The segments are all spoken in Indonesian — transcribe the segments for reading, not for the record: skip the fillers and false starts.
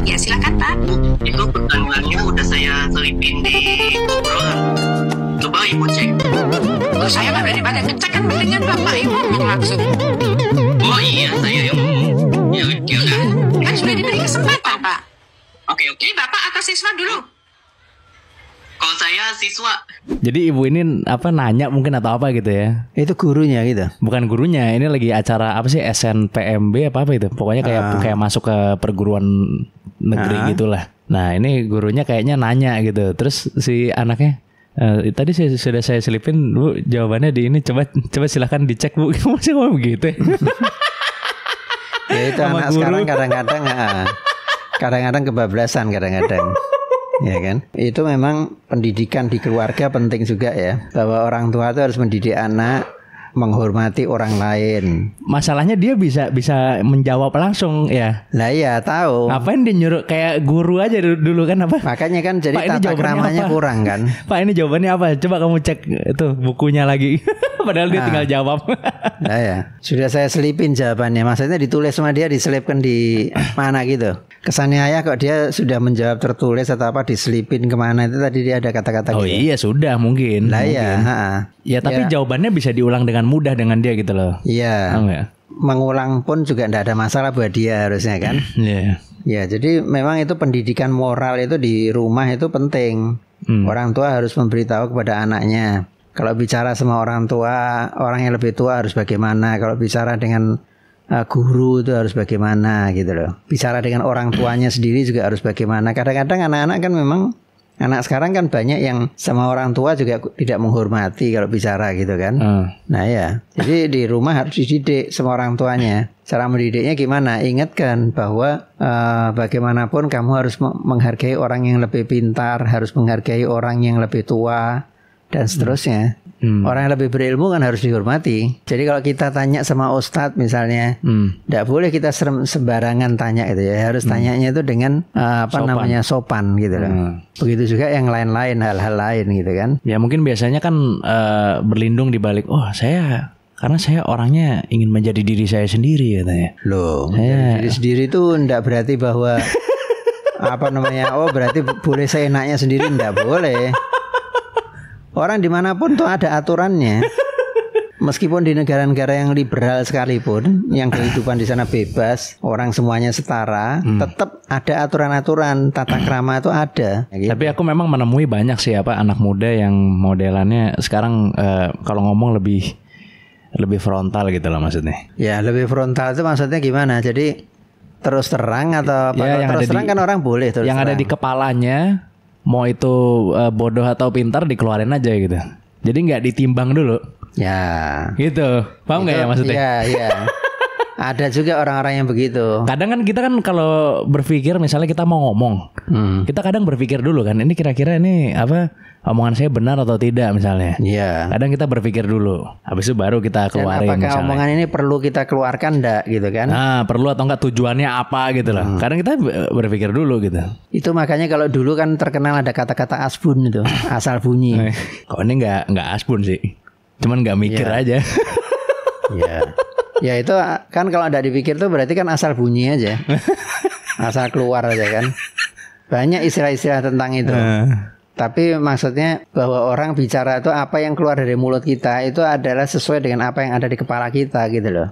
Ya silakan Pak. Itu pertanyaan udah saya selipin di obrolan. Coba Ibu cek. Oh, saya mah daripada ngecek kan mendingan Bapak yang ngomong langsung. Oh iya, saya yang ngomong. Ya udah. Kan sudah diberi kesempatan Pak. Oke. Jadi Bapak atau siswa dulu? Kalau saya siswa. Jadi ibu ini nanya mungkin atau apa gitu ya? Itu gurunya gitu. Bukan gurunya, ini lagi acara apa sih, SNPMB apa itu? Pokoknya kayak masuk ke perguruan negeri gitulah. Nah ini gurunya kayaknya nanya gitu. Terus si anaknya tadi sudah saya selipin Bu, jawabannya di ini, coba silakan dicek Bu. Masih ngomong begitu ya? Ya itu anak sekarang kadang-kadang kebablasan kadang-kadang. Ya kan? Itu memang pendidikan di keluarga penting juga ya. Bahwa orang tua itu harus mendidik anak menghormati orang lain. Masalahnya dia bisa menjawab langsung ya. Lah iya tahu. Ngapain dia nyuruh kayak guru aja dulu kan apa? Makanya kan jadi Pak, tata keramanya kurang kan. Pak ini jawabannya apa? Coba kamu cek itu bukunya lagi. Padahal dia tinggal jawab. Nah ya, sudah saya selipin jawabannya. Maksudnya ditulis sama dia, diselipkan di mana gitu. Kesannya ayah kok dia sudah menjawab tertulis atau apa diselipin kemana itu tadi dia ada kata-kata gitu. Oh iya sudah mungkin. Lah ya, ya tapi jawabannya bisa diulang dengan mudah dengan dia gitu loh. Iya. Mengulang pun juga tidak ada masalah buat dia harusnya kan. Iya. Ya jadi memang itu pendidikan moral itu di rumah itu penting. Orang tua harus memberitahu kepada anaknya. Kalau bicara sama orang tua, orang yang lebih tua harus bagaimana. Kalau bicara dengan guru itu harus bagaimana gitu loh. Bicara dengan orang tuanya sendiri juga harus bagaimana. Kadang-kadang anak-anak kan memang, anak sekarang kan banyak yang sama orang tua juga tidak menghormati kalau bicara gitu kan. Nah ya, jadi di rumah harus dididik sama orang tuanya. Cara mendidiknya gimana? Ingatkan bahwa bagaimanapun kamu harus menghargai orang yang lebih pintar, harus menghargai orang yang lebih tua dan seterusnya. Orang yang lebih berilmu kan harus dihormati. Jadi kalau kita tanya sama ustadz misalnya, tidak boleh kita sembarangan tanya itu ya. Harus tanyanya itu dengan sopan gitu loh. Begitu juga yang lain-lain, hal-hal lain gitu kan. Ya mungkin biasanya kan berlindung di balik, karena saya orangnya ingin menjadi diri saya sendiri katanya. Loh, menjadi diri sendiri itu tidak berarti bahwa berarti boleh seenaknya sendiri, tidak boleh. Orang dimanapun tuh ada aturannya. Meskipun di negara-negara yang liberal sekalipun, yang kehidupan di sana bebas, orang semuanya setara, tetap ada aturan-aturan, tata krama itu ada. Gitu. Tapi aku memang menemui banyak sih anak muda yang modelannya sekarang kalau ngomong lebih frontal gitu loh maksudnya. Ya lebih frontal itu maksudnya gimana? Jadi terus terang atau apa? Ya, terus terang kan orang boleh terus yang terang. Ada di kepalanya. Mau itu bodoh atau pintar dikeluarin aja gitu. Jadi nggak ditimbang dulu. Ya. Gitu. Paham nggak ya maksudnya? Iya. Ada juga orang-orang yang begitu. Kadang kan kita kalau berpikir misalnya kita mau ngomong, kita kadang berpikir dulu kan. Ini kira-kira ini omongan saya benar atau tidak misalnya. Iya. Kadang kita berpikir dulu. Habis itu baru kita keluarin. Dan apakah misalnya omongan ini perlu kita keluarkan enggak gitu kan? Nah perlu atau enggak, tujuannya apa gitu loh. Kadang kita berpikir dulu gitu. Itu makanya kalau dulu kan terkenal ada kata-kata asbun itu, asal bunyi. Kok ini enggak asbun sih. Cuman enggak mikir aja. Iya. Ya itu kan kalau ada dipikir tuh berarti kan asal bunyi aja. Asal keluar aja kan. Banyak istilah-istilah tentang itu. Tapi maksudnya bahwa orang bicara itu apa yang keluar dari mulut kita itu adalah sesuai dengan apa yang ada di kepala kita gitu loh.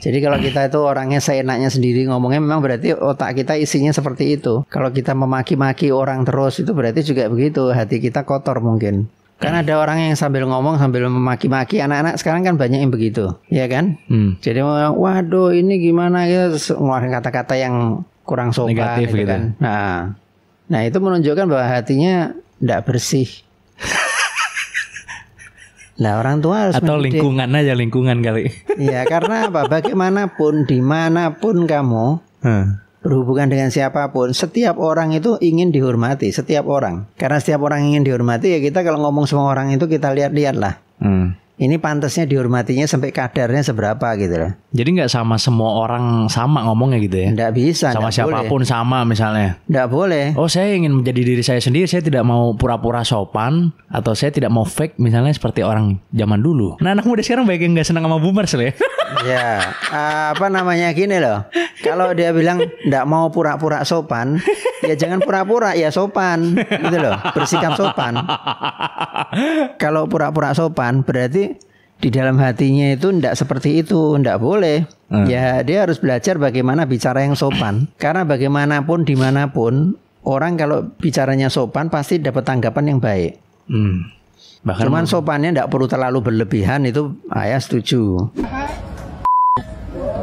Jadi kalau kita itu orangnya seenaknya sendiri ngomongnya, memang berarti otak kita isinya seperti itu. Kalau kita memaki-maki orang terus itu berarti juga begitu, hati kita kotor mungkin. Kan ada orang yang sambil ngomong sambil memaki-maki. Anak-anak sekarang kan banyak yang begitu, ya kan? Jadi waduh ini gimana gitu, ngeluarin kata-kata yang kurang sopan negatif gitu kan. Nah itu menunjukkan bahwa hatinya tidak bersih. Nah orang tua harus atau mendidik. lingkungan kali. Ya karena apa? Bagaimanapun, dimanapun kamu berhubungan dengan siapapun, setiap orang itu ingin dihormati, setiap orang. Karena setiap orang ingin dihormati, ya kita kalau ngomong sama orang itu kita lihat-lihat lah. ini pantasnya dihormatinya sampai kadarnya seberapa gitu loh. Jadi nggak sama semua orang sama ngomongnya gitu ya? Nggak bisa. Sama siapapun boleh. Sama misalnya? Nggak boleh. Oh saya ingin menjadi diri saya sendiri, saya tidak mau pura-pura sopan atau saya tidak mau fake misalnya seperti orang zaman dulu. Nah anak muda sekarang banyak yang nggak senang sama boomers loh ya. Ya, apa namanya gini loh. Kalau dia bilang nggak mau pura-pura sopan, ya jangan pura-pura, ya sopan gitu loh. Bersikap sopan. Kalau pura-pura sopan berarti di dalam hatinya itu ndak seperti itu, ndak boleh. Ya dia harus belajar bagaimana bicara yang sopan. Karena bagaimanapun dimanapun orang kalau bicaranya sopan pasti dapat tanggapan yang baik. Bahkan cuman sopannya ndak perlu terlalu berlebihan, itu ayah setuju.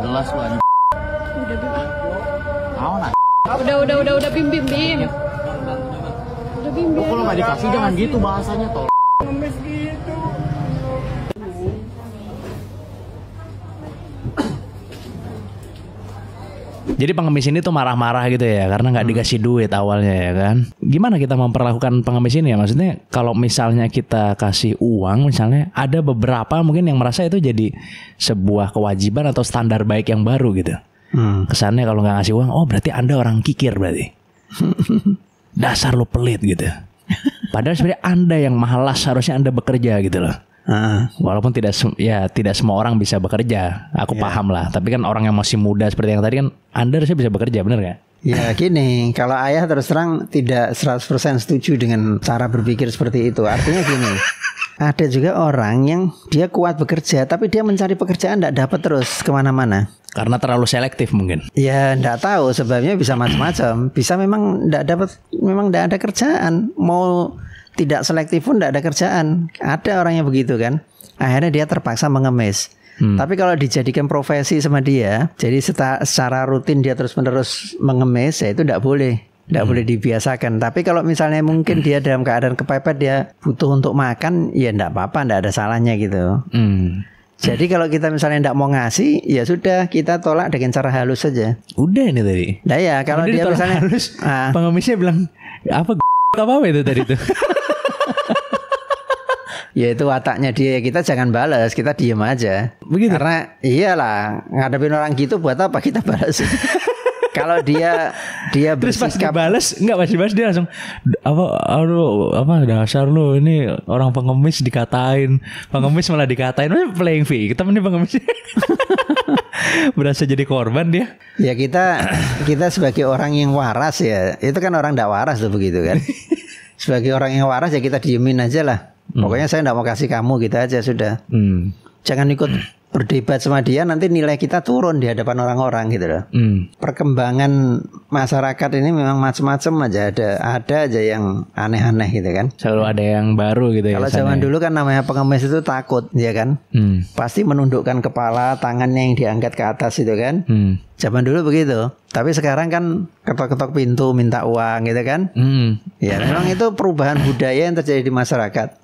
Jelas lu anjing. Udah bim. Udah bim. Kalau nggak dikasih jangan gitu bahasanya tol. Jadi pengemis ini tuh marah-marah gitu ya karena nggak dikasih duit awalnya ya kan. Gimana kita memperlakukan pengemis ini ya? Maksudnya kalau misalnya kita kasih uang misalnya, ada beberapa mungkin yang merasa itu jadi sebuah kewajiban atau standar baik yang baru gitu. Kesannya kalau nggak ngasih uang, oh berarti Anda orang kikir berarti. Dasar lo pelit gitu. Padahal sebenarnya Anda yang malas, harusnya Anda bekerja gitu loh. Walaupun tidak semua orang bisa bekerja, aku paham lah. Tapi kan orang yang masih muda seperti yang tadi kan, Anda harusnya bisa bekerja, benar gak? Ya gini, kalau ayah terus terang tidak 100% setuju dengan cara berpikir seperti itu. Artinya gini, ada juga orang yang dia kuat bekerja, tapi dia mencari pekerjaan tidak dapat terus kemana-mana. Karena terlalu selektif mungkin. Ya tidak tahu, sebabnya bisa macam-macam. Bisa memang tidak dapat, memang tidak ada kerjaan. Mau tidak selektif pun tidak ada kerjaan. Ada orang yang begitu kan. Akhirnya dia terpaksa mengemis. Tapi kalau dijadikan profesi sama dia, jadi secara rutin dia terus-menerus mengemis, ya itu tidak boleh. Tidak boleh dibiasakan. Tapi kalau misalnya mungkin dia dalam keadaan kepepet, dia butuh untuk makan, ya tidak apa-apa, tidak ada salahnya gitu. Jadi kalau kita misalnya tidak mau ngasih, ya sudah, kita tolak dengan cara halus saja. Udah ini tadi. Nah ya, kalau dia misalnya halus, pengemisnya bilang apa itu tadi tuh. Ya itu wataknya dia, kita jangan balas, kita diem aja. Begitu. Karena iyalah, ngadepin orang gitu buat apa kita balas? Kalau dia terus pas dibalas, enggak pas dibalas dia langsung apa dasar lu ini orang pengemis dikatain, pengemis malah dikatain, playing victim nih pengemis. Berasa jadi korban dia. Ya kita sebagai orang yang waras ya, itu kan orang tidak waras tuh begitu kan. Sebagai orang yang waras ya kita diemin aja lah. Pokoknya saya tidak mau kasih kamu gitu aja sudah. Jangan ikut berdebat sama dia, nanti nilai kita turun di hadapan orang-orang gitu loh. Perkembangan masyarakat ini memang macam-macam aja, ada aja yang aneh-aneh gitu kan. Selalu ada yang baru gitu ya. Kalau zaman dulu kan namanya pengemis itu takut ya kan. Pasti menundukkan kepala, tangannya yang diangkat ke atas itu kan. Zaman dulu begitu. Tapi sekarang kan ketok-ketok pintu minta uang gitu kan. Ya memang itu perubahan budaya yang terjadi di masyarakat.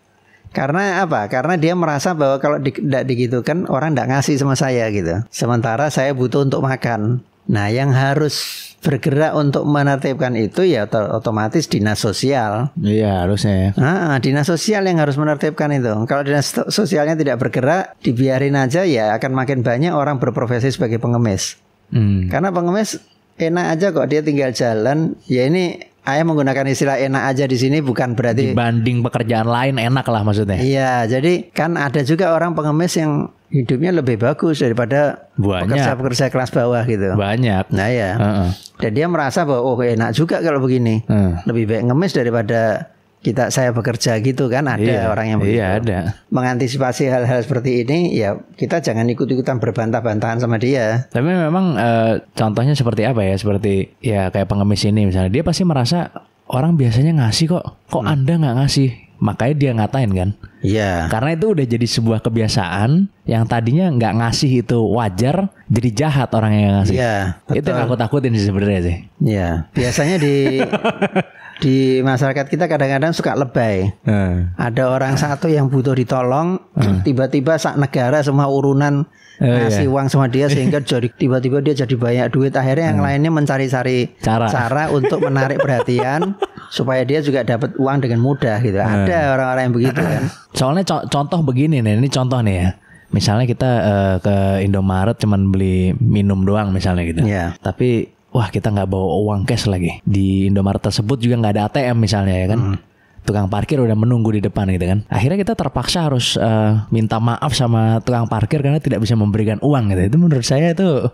Karena apa? Karena dia merasa bahwa kalau tidak digitukan orang tidak ngasih sama saya gitu. Sementara saya butuh untuk makan. Nah yang harus bergerak untuk menertibkan itu ya otomatis dinas sosial. Iya harusnya ya. Dinas sosial yang harus menertibkan itu. Kalau dinas sosialnya tidak bergerak, dibiarin aja ya akan makin banyak orang berprofesi sebagai pengemis. Karena pengemis enak aja kok, dia tinggal jalan. Ya ini ayah menggunakan istilah enak aja di sini bukan berarti dibanding pekerjaan lain enak lah maksudnya. Iya, jadi kan ada juga orang pengemis yang hidupnya lebih bagus daripada pekerja-pekerja kelas bawah gitu. Banyak. Nah ya. Dan dia merasa bahwa enak juga kalau begini. Lebih baik ngemis daripada saya bekerja gitu kan. Ada orang yang begitu. Iya ada. Mengantisipasi hal-hal seperti ini ya kita jangan ikut-ikutan berbantah-bantahan sama dia. Tapi memang contohnya seperti apa ya? Seperti ya kayak pengemis ini misalnya, dia pasti merasa orang biasanya ngasih kok Anda nggak ngasih, makanya dia ngatain kan. Iya. Karena itu udah jadi sebuah kebiasaan yang tadinya nggak ngasih itu wajar, jadi jahat orang yang ngasih. Iya. Itu yang aku takutin sih sebenarnya sih. Iya. Biasanya di masyarakat kita kadang-kadang suka lebay. Ada orang satu yang butuh ditolong, tiba-tiba sak negara semua urunan ngasih uang sama dia sehingga tiba-tiba dia jadi banyak duit. Akhirnya yang lainnya mencari-cari cara untuk menarik perhatian supaya dia juga dapat uang dengan mudah gitu. Ada orang-orang yang begitu kan. Soalnya contoh begini nih, ini contoh nih ya. Misalnya kita ke Indomaret cuman beli minum doang misalnya gitu. Tapi wah kita nggak bawa uang cash lagi. Di Indomaret tersebut juga nggak ada ATM misalnya ya kan. Tukang parkir udah menunggu di depan gitu kan. Akhirnya kita terpaksa harus minta maaf sama tukang parkir karena tidak bisa memberikan uang gitu. Itu menurut saya itu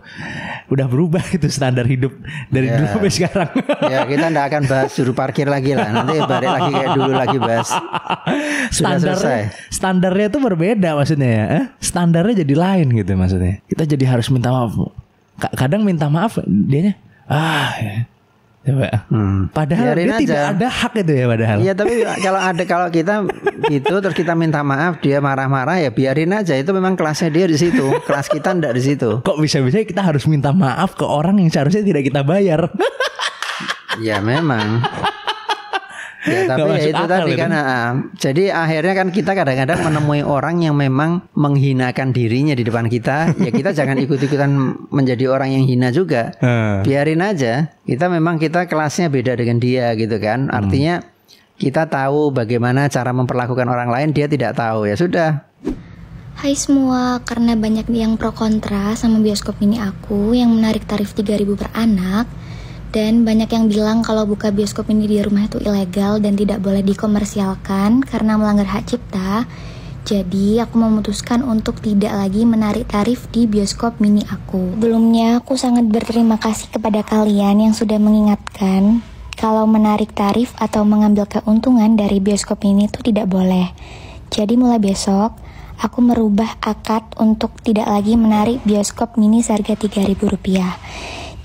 udah berubah itu standar hidup dari dulu sampai sekarang. Ya kita nggak akan bahas juru parkir lagi lah. Nanti balik lagi kayak dulu lagi bahas. Standarnya itu berbeda maksudnya ya. Standarnya jadi lain gitu maksudnya. Kita jadi harus minta maaf. Kadang minta maaf dianya coba. Padahal dia tidak ada hak itu ya padahal. Iya tapi kalau kita gitu terus kita minta maaf dia marah-marah ya biarin aja, itu memang kelasnya dia di situ. Kelas kita enggak di situ. Kok bisa-bisa kita harus minta maaf ke orang yang seharusnya tidak kita bayar? Ya memang. Ya tapi ya itu tadi kan. Jadi akhirnya kan kita kadang-kadang menemui orang yang memang menghinakan dirinya di depan kita. Ya kita jangan ikut-ikutan menjadi orang yang hina juga. Biarin aja. Kita kelasnya beda dengan dia gitu kan. Artinya kita tahu bagaimana cara memperlakukan orang lain, dia tidak tahu. Ya sudah. Hai semua, karena banyak yang pro kontra sama bioskop mini aku yang menarik tarif 3.000 per anak. Dan banyak yang bilang kalau buka bioskop ini di rumah itu ilegal dan tidak boleh dikomersialkan karena melanggar hak cipta. Jadi aku memutuskan untuk tidak lagi menarik tarif di bioskop mini aku. Sebelumnya aku sangat berterima kasih kepada kalian yang sudah mengingatkan kalau menarik tarif atau mengambil keuntungan dari bioskop ini itu tidak boleh. Jadi mulai besok aku merubah akad untuk tidak lagi menarik bioskop mini seharga Rp3.000.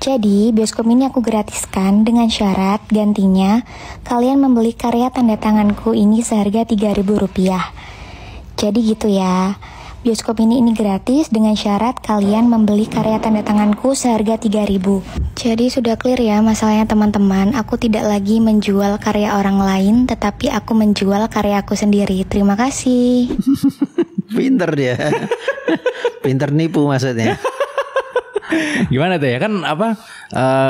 Jadi, bioskop ini aku gratiskan dengan syarat gantinya kalian membeli karya tanda tanganku ini seharga Rp3.000. Jadi gitu ya. Bioskop ini gratis dengan syarat kalian membeli karya tanda tanganku seharga Rp3.000. Jadi sudah clear ya masalahnya teman-teman. Aku tidak lagi menjual karya orang lain, tetapi aku menjual karya aku sendiri. Terima kasih. Pinter dia. Pinter nipu maksudnya. Gimana tuh ya kan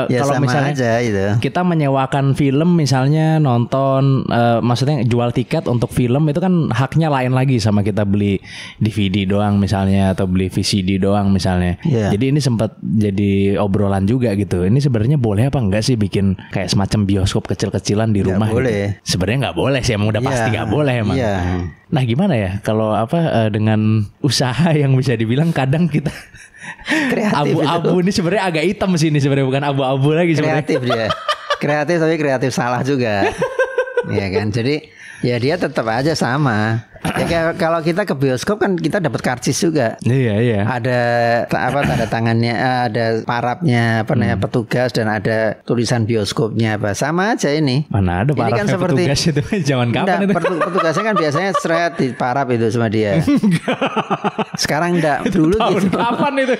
kalau misalnya aja, gitu. Kita menyewakan film misalnya nonton maksudnya jual tiket untuk film itu kan haknya lain lagi sama kita beli DVD doang misalnya atau beli VCD doang misalnya. Jadi ini sempat jadi obrolan juga gitu. Ini sebenarnya boleh apa enggak sih bikin kayak semacam bioskop kecil-kecilan di rumah? Gak boleh. Gitu. Sebenarnya nggak boleh sih, emang udah pasti nggak boleh emang. Nah gimana ya kalau dengan usaha yang bisa dibilang kadang kita kreatif abu-abu ini sebenarnya agak hitam sini sebenarnya, bukan abu-abu lagi sebenarnya. Kreatif dia. Kreatif tapi kreatif salah juga. Iya kan? Jadi ya dia tetap aja sama. Ya kalau kita ke bioskop kan kita dapat karcis juga. Iya. Ada tanda tangannya, ada parapnya, petugas dan ada tulisan bioskopnya apa. Sama aja ini. Mana ada parap kan seperti petugas itu zaman kapan itu? Petugasnya kan biasanya seret di parap itu sama dia. Sekarang enggak. Dulu tahun gitu. Kapan itu?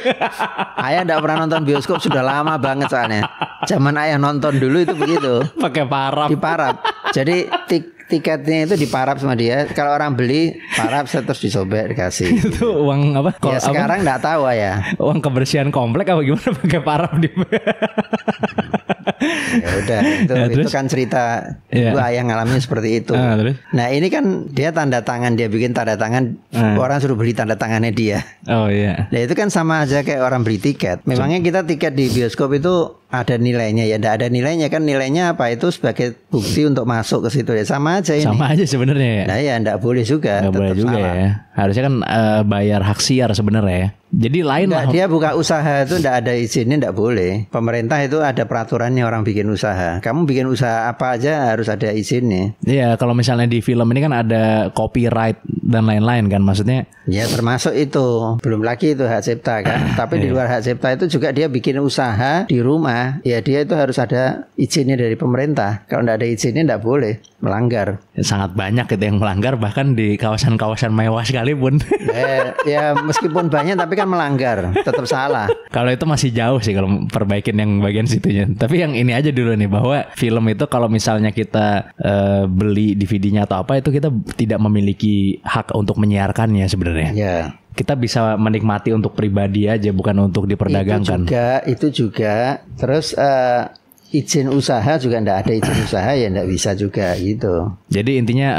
Ayah enggak pernah nonton bioskop sudah lama banget soalnya. Zaman ayah nonton dulu itu begitu. Pakai parap. Di parap. Jadi tiketnya itu diparap sama dia. Kalau orang beli parap terus disobek dikasih. Itu uang apa? Ya sekarang nggak tahu ya. Uang kebersihan komplek apa gimana pakai parap di? Ya udah itu kan cerita dulu ayah ngalamin seperti itu. Nah ini kan dia tanda tangan, dia bikin tanda tangan, orang suruh beli tanda tangannya dia. Oh iya. Nah itu kan sama aja kayak orang beli tiket. Memangnya kita tiket di bioskop itu ada nilainya ya? Tidak ada nilainya kan, nilainya apa itu sebagai bukti untuk masuk ke situ ya, sama aja ini. Sama aja sebenarnya ya. Nah ya tidak boleh juga. Nggak boleh juga salah. Ya. Harusnya kan bayar hak siar sebenarnya ya. Jadi lain lah. Dia buka usaha itu tidak ada izinnya, tidak boleh. Pemerintah itu ada peraturannya orang bikin usaha. Kamu bikin usaha apa aja harus ada izinnya. Iya, kalau misalnya di film ini kan ada copyright dan lain-lain kan, maksudnya. Ya termasuk itu. Belum lagi itu hak cipta kan. Tapi di luar hak cipta itu juga dia bikin usaha di rumah. Ya dia itu harus ada izinnya dari pemerintah. Kalau tidak ada izinnya tidak boleh, melanggar. Sangat banyak itu yang melanggar, bahkan di kawasan-kawasan mewah sekalipun. Ya meskipun banyak tapi kan melanggar, tetap salah. Kalau itu masih jauh sih kalau perbaikin yang bagian situnya. Tapi yang ini aja dulu nih, bahwa film itu kalau misalnya kita beli DVD-nya atau apa, itu kita tidak memiliki hak untuk menyiarkannya sebenarnya. Ya. Kita bisa menikmati untuk pribadi aja, bukan untuk diperdagangkan. Itu juga. Terus izin usaha juga ndak ada izin usaha ya ndak bisa juga gitu. Jadi intinya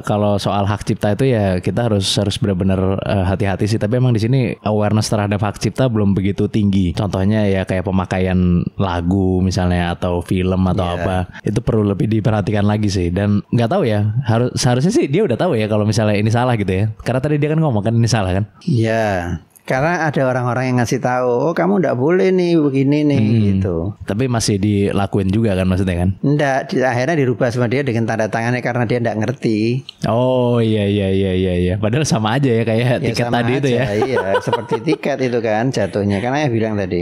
kalau soal hak cipta itu ya kita harus benar-benar hati-hati sih. Tapi emang di sini awareness terhadap hak cipta belum begitu tinggi. Contohnya ya kayak pemakaian lagu misalnya atau film atau apa, itu perlu lebih diperhatikan lagi sih. Dan nggak tahu ya, seharusnya sih dia udah tahu ya kalau misalnya ini salah gitu ya. Karena tadi dia kan ngomong kan ini salah kan? Iya. Karena ada orang-orang yang ngasih tahu, oh kamu ndak boleh nih begini nih gitu. Tapi masih dilakuin juga kan maksudnya kan? Ndak, akhirnya dirubah sama dia dengan tanda tangannya karena dia ndak ngerti. Oh iya. Padahal sama aja ya kayak tiket tadi itu ya. Iya, seperti tiket itu kan jatuhnya. Karena yang bilang tadi.